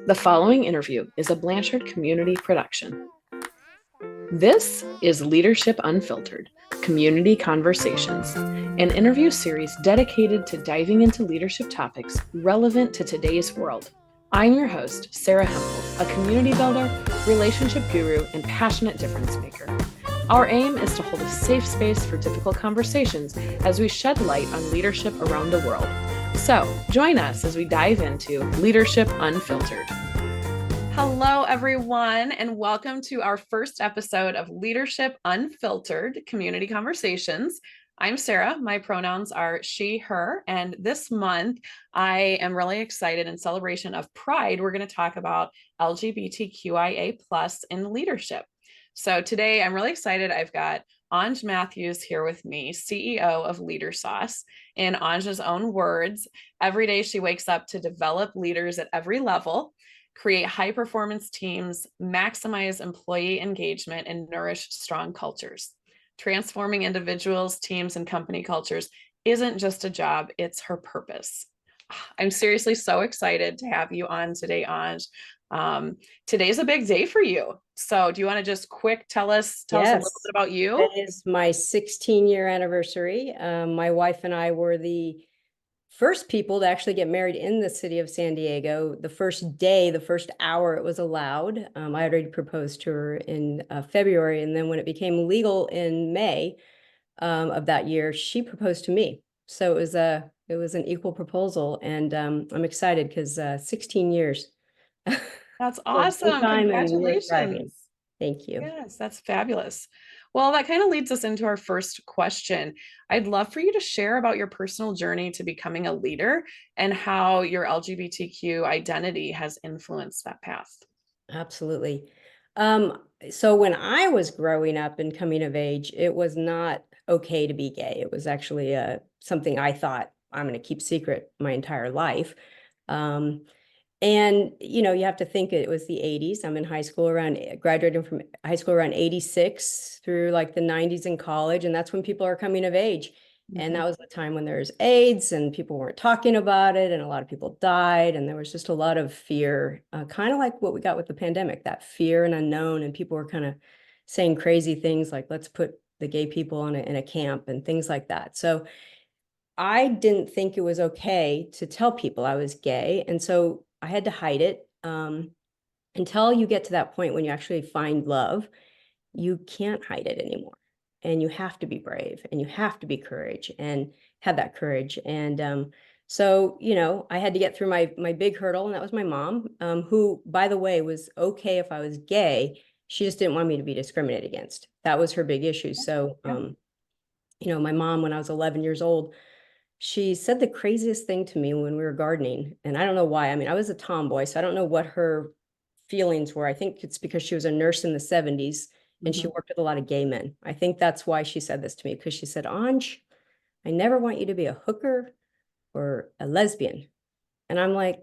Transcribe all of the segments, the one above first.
The following interview is a Blanchard community production. This is Leadership Unfiltered, Community Conversations, an interview series dedicated to diving into leadership topics relevant to today's world. I'm your host, Sarah Hempel, a community builder, relationship guru, and passionate difference maker. Our aim is to hold a safe space for difficult conversations as we shed light on leadership around the world. So, join us as we dive into Leadership Unfiltered. Hello, everyone, and welcome to our first episode of Leadership Unfiltered Community Conversations. I'm Sarah. My pronouns are she, her, and this month I am really excited in celebration of Pride. We're going to talk about LGBTQIA+ in leadership. So today I'm really excited. I've got Ange Matthews here with me, CEO of LeaderSauce. In Ange's own words, every day she wakes up to develop leaders at every level, create high-performance teams, maximize employee engagement, and nourish strong cultures. Transforming individuals, teams, and company cultures isn't just a job, it's her purpose. I'm seriously so excited to have you on today, Ange. Today's a big day for you. So do you want to just tell us a little bit about you? It is my 16-year anniversary. My wife and I were the first people to actually get married in the city of San Diego. The first day, the first hour it was allowed. I already proposed to her in February, and then when it became legal in May of that year, she proposed to me. So it was an equal proposal, and I'm excited because 16 years. That's awesome. Congratulations. Thank you. Yes, that's fabulous. Well, that kind of leads us into our first question. I'd love for you to share about your personal journey to becoming a leader and how your LGBTQ identity has influenced that path. Absolutely. So when I was growing up and coming of age, it was not okay to be gay. It was actually something I thought I'm going to keep secret my entire life. And, you have to think it was the 80s. I'm in high school graduating from high school around 86 through like the 90s in college. And that's when people are coming of age. And that was the time when there was AIDS and people weren't talking about it. And a lot of people died. And there was just a lot of fear, kind of like what we got with the pandemic, that fear and unknown. And people were kind of saying crazy things like, let's put the gay people in a camp and things like that. So I didn't think it was okay to tell people I was gay. And so I had to hide it until you get to that point when you actually find love. You can't hide it anymore. And you have to be brave and you have to be have that courage. And so, I had to get through my big hurdle, and that was my mom, who, by the way, was okay if I was gay. She just didn't want me to be discriminated against. That was her big issue. So, my mom, when I was 11 years old, she said the craziest thing to me when we were gardening. And I don't know why. I mean, I was a tomboy, so I don't know what her feelings were. I think it's because she was a nurse in the 70s and she worked with a lot of gay men. I think that's why she said this to me, because she said, Ange, I never want you to be a hooker or a lesbian. And I'm like,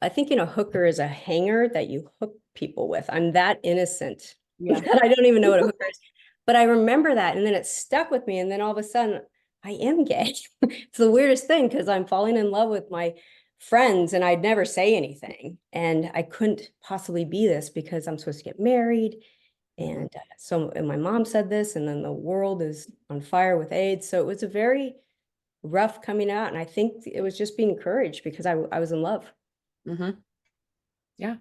I think, hooker is a hanger that you hook people with. I'm that innocent that I don't even know what a hooker is. But I remember that, and then it stuck with me. And then all of a sudden, I am gay. It's the weirdest thing because I'm falling in love with my friends and I'd never say anything. And I couldn't possibly be this because I'm supposed to get married. And and my mom said this, and then the world is on fire with AIDS. So it was a very rough coming out. And I think it was just being encouraged because I was in love. Yeah.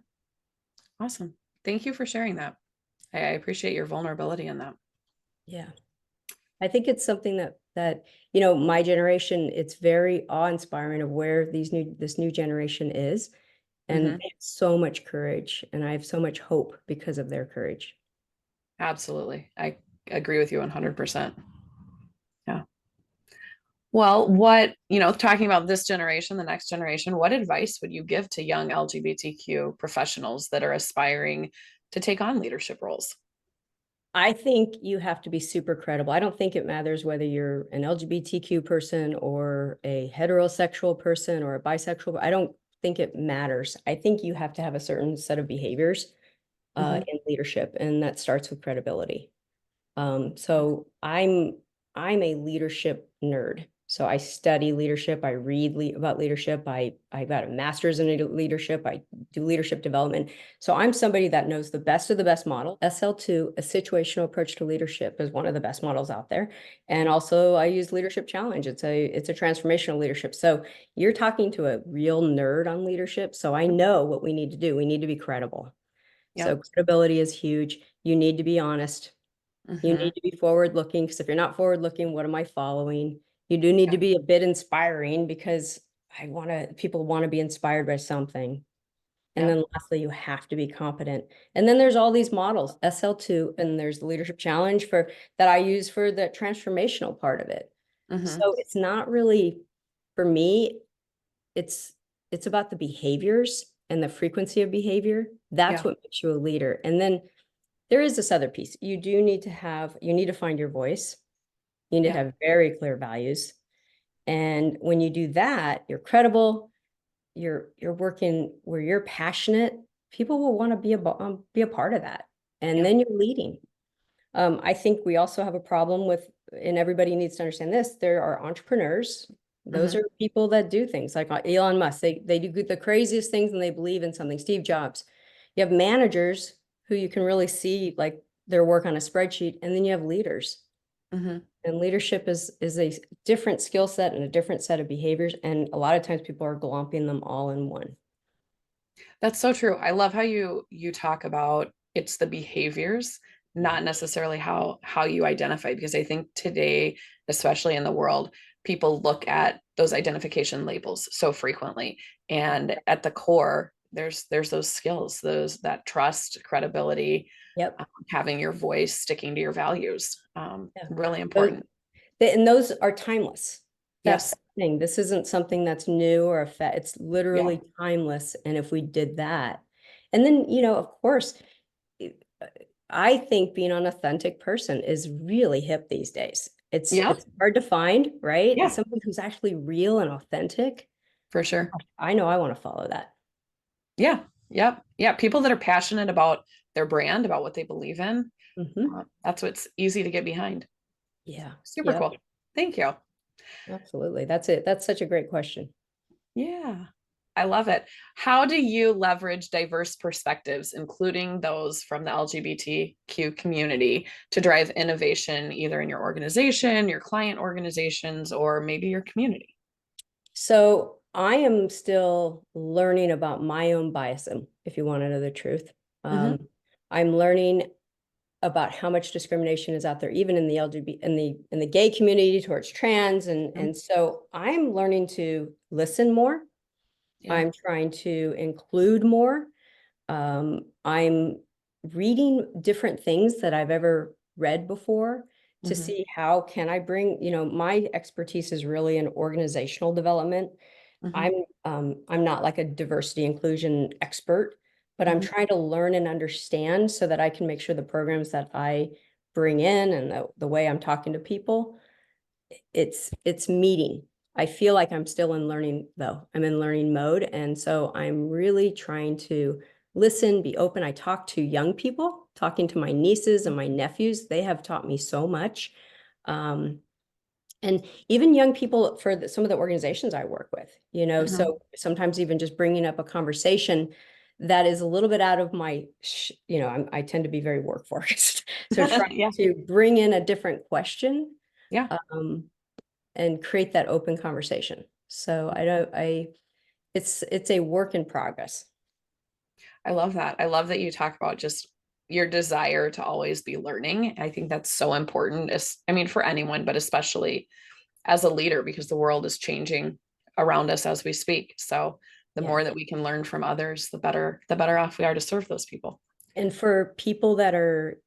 Awesome. Thank you for sharing that. I appreciate your vulnerability in that. Yeah. I think it's something that my generation, it's very awe-inspiring of where this new generation is. And they have so much courage, and I have so much hope because of their courage. Absolutely. I agree with you 100%. Yeah. Well, talking about this generation, the next generation, what advice would you give to young LGBTQ professionals that are aspiring to take on leadership roles? I think you have to be super credible. I don't think it matters whether you're an LGBTQ person or a heterosexual person or a bisexual. I don't think it matters. I think you have to have a certain set of behaviors in leadership, and that starts with credibility. So I'm a leadership nerd. So I study leadership. I read about leadership. I got a master's in leadership. I do leadership development. So I'm somebody that knows the best of the best model. SL2, a situational approach to leadership, is one of the best models out there. And also I use Leadership Challenge. It's a transformational leadership. So you're talking to a real nerd on leadership. So I know what we need to do. We need to be credible. So Yep. credibility is huge. You need to be honest. You Mm-hmm. need to be forward looking, because if you're not forward looking, what am I following? You do need to Yep. be a bit inspiring, because people want to be inspired by something. And Yep. then lastly, you have to be competent. And then there's all these models, SL2, and there's the Leadership Challenge for that I use for the transformational part of it. Mm-hmm. So it's not really, for me, it's it's about the behaviors and the frequency of behavior. That's Yeah. what makes you a leader. And then there is this other piece. You need to find your voice. You need to Yeah. have very clear values. And when you do that, you're credible, you're working where you're passionate. People will want to be a part of that. And Yeah. then you're leading. I think we also have a problem with, and everybody needs to understand this, there are entrepreneurs. Those Mm-hmm. are people that do things like Elon Musk. They do the craziest things and they believe in something. Steve Jobs. You have managers who you can really see like their work on a spreadsheet, and then you have leaders. Mm-hmm. And leadership is a different skill set and a different set of behaviors. And a lot of times people are glomping them all in one. That's so true. I love how you talk about it's the behaviors, not necessarily how you identify, because I think today, especially in the world, people look at those identification labels so frequently. And at the core, there's those skills, those that trust, credibility, Yep. having your voice, sticking to your values. Yeah. Really Those, important. and those are timeless. That's Yes. the thing. This isn't something that's new or a fad. It's Yeah. literally timeless. And if we did that, and then, of course, I think being an authentic person is really hip these days. Yeah. It's hard to find, right? Yeah. Someone who's actually real and authentic. For sure. I know I want to follow that. Yeah. Yep. Yeah. People that are passionate about their brand, about what they believe in. Hmm. That's what's easy to get behind. Yeah. Super Yeah, cool. Thank you. absolutely. That's it. That's such a great question. Yeah. I love it. How do you leverage diverse perspectives, including those from the LGBTQ community, to drive innovation either in your organization, your client organizations, or maybe your community? So I am still learning about my own bias, if you want to know the truth. Hmm. I'm learning about how much discrimination is out there, even in the LGBT, in the gay community towards trans, and so I'm learning to listen more. Yeah. I'm trying to include more. I'm reading different things that I've ever read before to Hmm. see how can I bring, my expertise is really in organizational development. Hmm. I'm not like a diversity inclusion expert, but I'm Hmm. trying to learn and understand so that I can make sure the programs that I bring in and the way I'm talking to people, it's meeting. I feel like I'm still in learning though. I'm in learning mode. And so I'm really trying to listen, be open. I talk to young people, talking to my nieces and my nephews. They have taught me so much. Um, and even young people for some of the organizations I work with, Hmm. so sometimes even just bringing up a conversation that is a little bit out of my, I tend to be very work focused. So trying Yeah. to bring in a different question, Yeah. um, and create that open conversation. So I don't, it's a work in progress. I love that. I love that you talk about just your desire to always be learning. I think that's so important. I mean, for anyone, but especially as a leader, because the world is changing around us as we speak. So the Yeah. more that we can learn from others, the better off we are to serve those people. And for people that are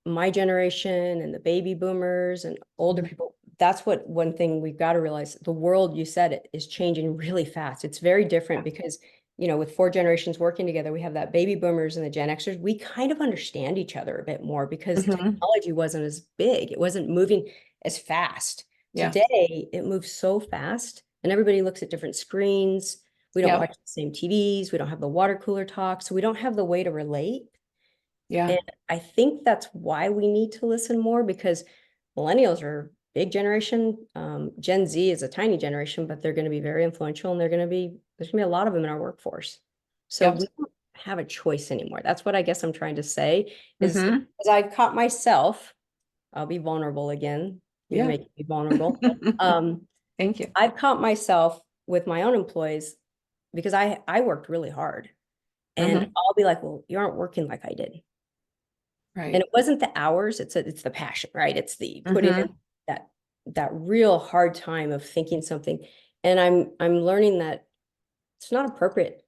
my generation and the baby boomers and older Mhm. people, that's what one thing we've got to realize. The world, you said it, is changing really fast. It's very different because, with four generations working together, we have that baby boomers and the Gen Xers. We kind of understand each other a bit more because Mhm. technology wasn't as big. It wasn't moving as fast. Yeah. Today, it moves so fast and everybody looks at different screens. We don't Yep. watch the same TVs. We don't have the water cooler talk. So we don't have the way to relate. Yeah. And I think that's why we need to listen more, because millennials are big generation. Gen Z is a tiny generation, but they're going to be very influential, and there's going to be a lot of them in our workforce. So Yep. we don't have a choice anymore. That's what I guess I'm trying to say is, Mm-hmm. as I've caught myself, I'll be vulnerable again. You're Yeah. making me vulnerable. Thank you. I've caught myself with my own employees because I worked really hard, and Mm-hmm. I'll be like, well, you aren't working like I did. Right. And it wasn't the hours, it's the passion, right? It's the putting in Mm-hmm. that real hard time of thinking something. And I'm learning that it's not appropriate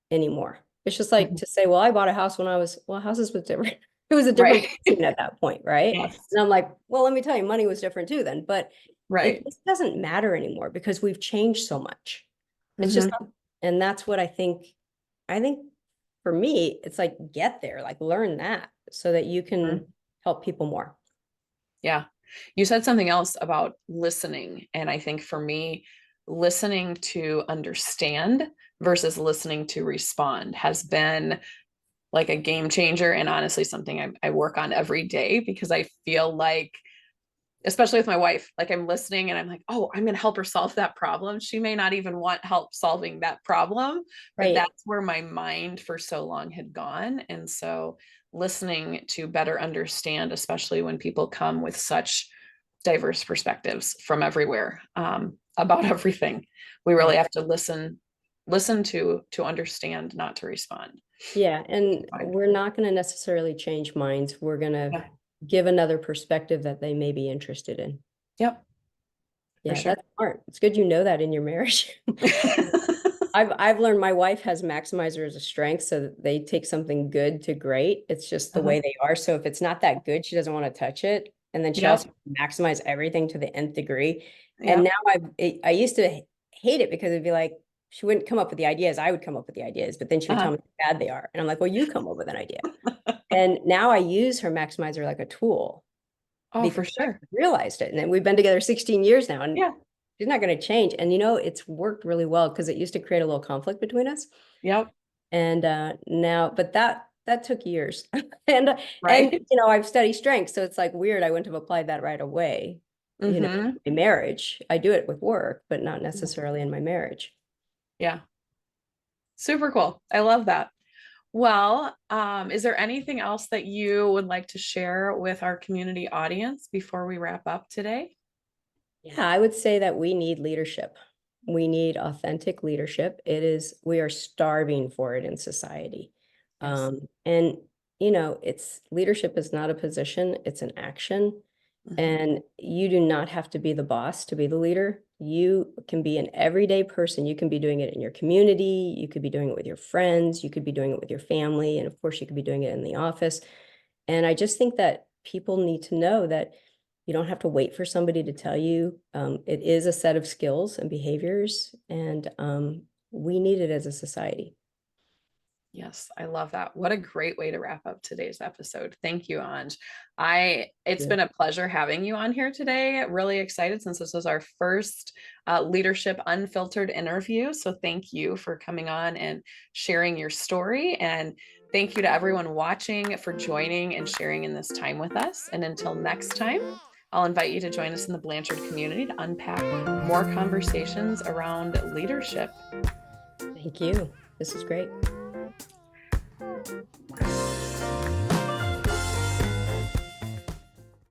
anymore. It's just like Mm-hmm. to say, well, I bought a house when houses was different. It was a different Right. person at that point, right? Yes. And I'm like, well, let me tell you, money was different too then. But it Right. just doesn't matter anymore because we've changed so much. It's just, Mm-hmm. and that's what I think for me, it's like get there, like learn that so that you Mm-hmm. can help people more. Yeah. You said something else about listening. And I think for me, listening to understand versus listening to respond has been like a game changer, and honestly something I work on every day, because I feel like, especially with my wife, like I'm listening and I'm like, oh, I'm going to help her solve that problem. She may not even want help solving that problem, but Right. that's where my mind for so long had gone. And so listening to better understand, especially when people come with such diverse perspectives from everywhere, about everything, we really Right. have to listen to understand, not to respond. Yeah. And we're not going to necessarily change minds. We're going to Yeah. give another perspective that they may be interested in. Yep, for Yeah, sure. that's smart. It's good you know that in your marriage. I've learned my wife has maximizer as a strength, so that they take something good to great. It's just the Uh-huh. way they are. So if it's not that good, she doesn't want to touch it. And then she Yep. also maximize everything to the nth degree. And Yep. now I used to hate it because it'd be like she wouldn't come up with the ideas. I would come up with the ideas, but then she would Uh-huh. tell me how bad they are. And I'm like, well, you come up with an idea. And now I use her maximizer like a tool Oh, for because I sure. realized it. And then we've been together 16 years now, and Yeah. she's not going to change. And it's worked really well because it used to create a little conflict between us. Yep. And now, but that took years. And Right. I've studied strength, so it's like weird. I wouldn't have applied that right away. Mm-hmm. In marriage, I do it with work, but not necessarily in my marriage. Yeah. Super cool. I love that. Well, is there anything else that you would like to share with our community audience before we wrap up today? Yeah, I would say that we need leadership. We need authentic leadership. We are starving for it in society. Yes. And it's leadership is not a position, it's an action. Mm-hmm. And you do not have to be the boss to be the leader. You can be an everyday person. You can be doing it in your community. You could be doing it with your friends. You could be doing it with your family. And of course, you could be doing it in the office. And I just think that people need to know that you don't have to wait for somebody to tell you. It is a set of skills and behaviors, and we need it as a society. Yes, I love that. What a great way to wrap up today's episode. Thank you, Ange. It's Yeah. been a pleasure having you on here today. Really excited since this was our first Leadership Unfiltered interview. So thank you for coming on and sharing your story. And thank you to everyone watching for joining and sharing in this time with us. And until next time, I'll invite you to join us in the Blanchard community to unpack more conversations around leadership. Thank you. This is great.